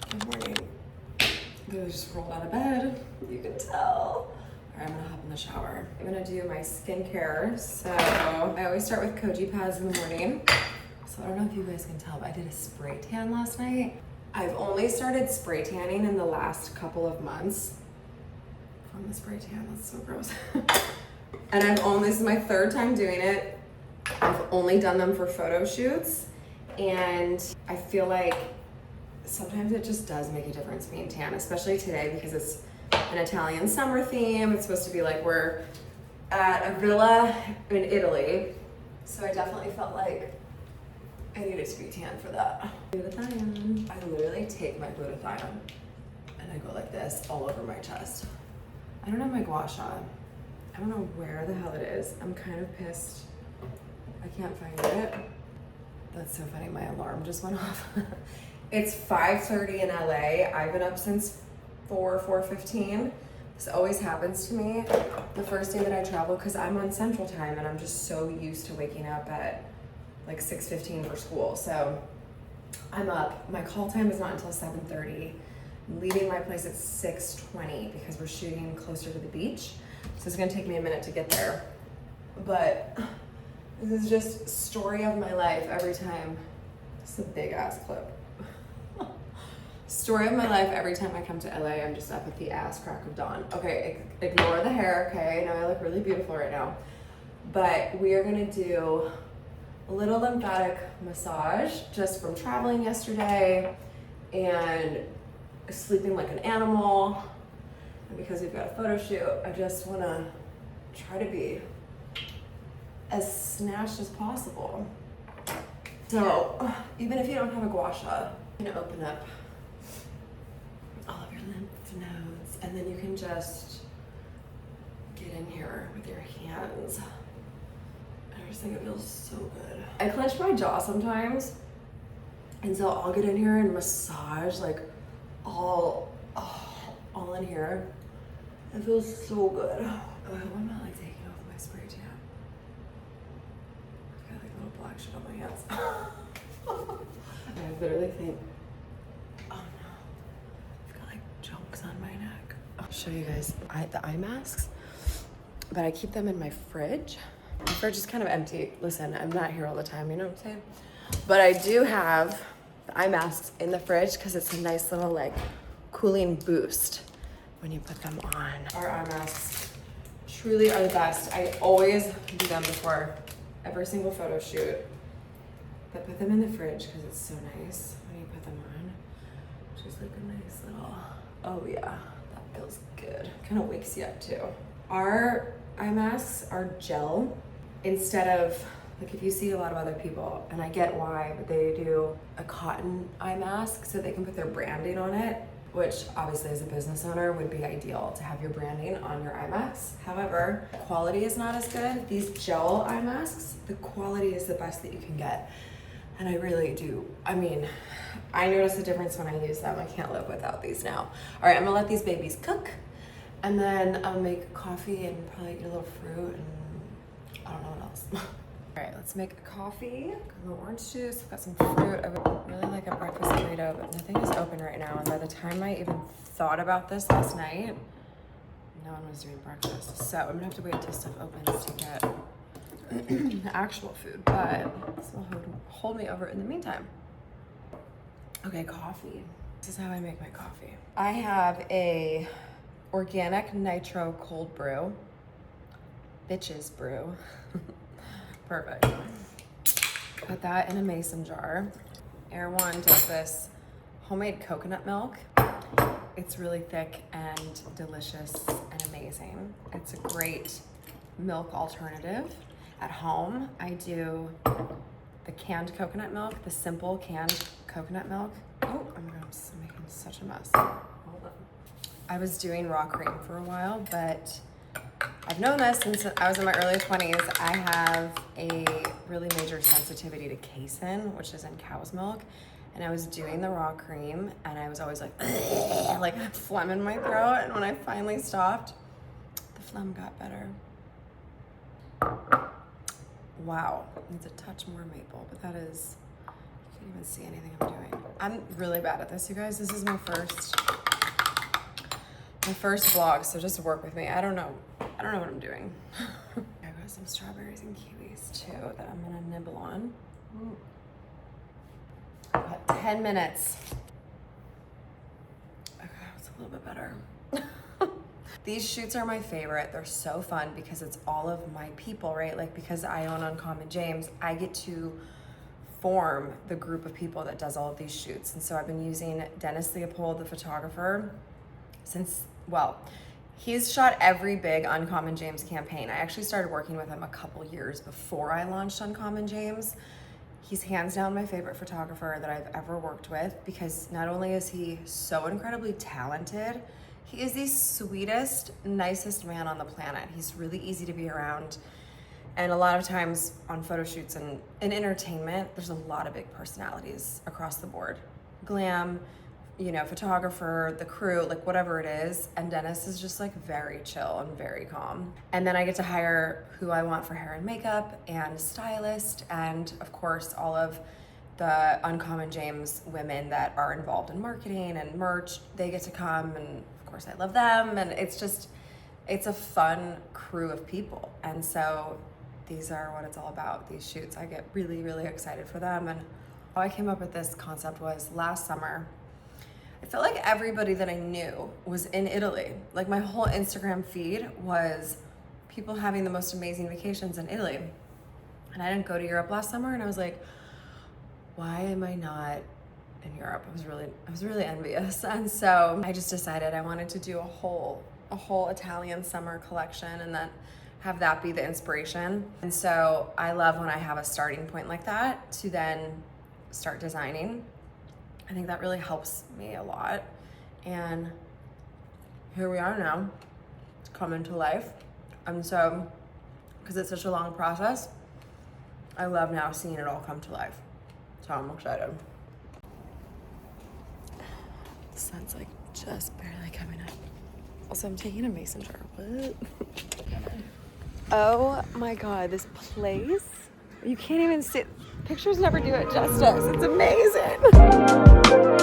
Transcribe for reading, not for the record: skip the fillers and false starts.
Good morning. I just rolled out of bed. You can tell. All right, I'm gonna hop in the shower. I'm gonna do my skincare. So I always start with Koji pads in the morning. So I don't know if you guys can tell, but I did a spray tan last night. I've only started spray tanning in the last couple of months. From the spray tan, that's so gross. And this is my third time doing it. I've only done them for photo shoots. And I feel like sometimes it just does make a difference being tan, especially today because it's an Italian summer theme. It's supposed to be like we're at a villa in Italy. So I definitely felt like I needed to be tan for that. Glutathione. I literally take my glutathione and I go like this all over my chest. I don't have my gua sha. I don't know where the hell it is. I'm kind of pissed. I can't find it. That's so funny, my alarm just went off. It's 5:30 in LA. I've been up since 4:15. This always happens to me the first day that I travel because I'm on Central Time and I'm just so used to waking up at like 6:15 for school. So I'm up. My call time is not until 7:30. I'm leaving my place at 6:20 because we're shooting closer to the beach. So it's gonna take me a minute to get there. But this is just story of my life every time. This is a big ass clip. Story of my life every time I come to LA. I'm just up at the ass crack of dawn. Okay, ignore the hair, okay? I know I look really beautiful right now. But we are gonna do a little lymphatic massage just from traveling yesterday and sleeping like an animal. And because we've got a photo shoot, I just wanna try to be as snatched as possible. So even if you don't have a gua sha, you're gonna open up all of your lymph nodes and then you can just get in here with your hands. I just think it feels so good. I clench my jaw sometimes and so I'll get in here and massage like all in here. It feels so good. What am I like taking off my spray tan? I've got like a little black shit on my hands. I literally think, oh no, I've got like chunks on my neck. I'll show you guys the eye masks, but I keep them in my fridge. My fridge is kind of empty. Listen, I'm not here all the time, you know what I'm saying? But I do have the eye masks in the fridge because it's a nice little like cooling boost when you put them on. Our eye masks truly are the best. I always do them before every single photo shoot. But put them in the fridge because it's so nice when you put them on. Just like a nice little, oh yeah, that feels good. Kind of wakes you up too. Our eye masks are gel instead of, like if you see a lot of other people, and I get why, but they do a cotton eye mask so they can put their branding on it, which obviously as a business owner would be ideal to have your branding on your eye masks. However, quality is not as good. These gel eye masks, the quality is the best that you can get. And I really do. I mean, I notice the difference when I use them. I can't live without these now. All right, I'm gonna let these babies cook and then I'll make coffee and probably eat a little fruit and I don't know what else. All right, let's make a coffee. Got a little orange juice, got some fruit. I would really like a breakfast burrito, but nothing is open right now. And by the time I even thought about this last night, no one was doing breakfast. So I'm gonna have to wait until stuff opens to get the actual food, but this will hold me over in the meantime. Okay, coffee. This is how I make my coffee. I have a organic nitro cold brew. Bitches brew. Perfect. Put that in a mason jar. Erewhon does this homemade coconut milk. It's really thick and delicious and amazing. It's a great milk alternative. At home, I do the canned coconut milk, the simple canned coconut milk. Oh, I'm making such a mess. Hold on. I was doing raw cream for a while, but I've known this since I was in my early 20s. I have a really major sensitivity to casein, which is in cow's milk. And I was doing the raw cream and I was always like phlegm in my throat. And when I finally stopped, the phlegm got better. Wow, needs a touch more maple, but that is, you can't even see anything I'm doing. I'm really bad at this, you guys. This is my first vlog, so just work with me. I don't know what I'm doing. I got some strawberries and kiwis too that I'm gonna nibble on. About 10 minutes. Okay, it's a little bit better. These shoots are my favorite. They're so fun because it's all of my people, right? Like, because I own Uncommon James, I get to form the group of people that does all of these shoots. And so I've been using Dennis Leopold, the photographer, since, well, he's shot every big Uncommon James campaign. I actually started working with him a couple years before I launched Uncommon James. He's hands down my favorite photographer that I've ever worked with because not only is he so incredibly talented, he is the sweetest, nicest man on the planet. He's really easy to be around. And a lot of times on photo shoots and in entertainment, there's a lot of big personalities across the board. Glam, you know, photographer, the crew, like whatever it is. And Dennis is just like very chill and very calm. And then I get to hire who I want for hair and makeup and stylist. And of course, all of the Uncommon James women that are involved in marketing and merch, they get to come, and of course I love them. And it's a fun crew of people. And so these are what it's all about, these shoots. I get really, really excited for them. And how I came up with this concept was last summer, I felt like everybody that I knew was in Italy. Like my whole Instagram feed was people having the most amazing vacations in Italy. And I didn't go to Europe last summer, and I was like, why am I not in Europe? I was really envious. And so I just decided I wanted to do a whole Italian summer collection and then have that be the inspiration. And so I love when I have a starting point like that to then start designing. I think that really helps me a lot. And here we are now. It's coming to life. And so, because it's such a long process, I love now seeing it all come to life. So I'm excited. The sun's like just barely coming up. Also, I'm taking a mason jar. What? Oh my God, this place. You can't even see. Pictures never do it justice. It's amazing.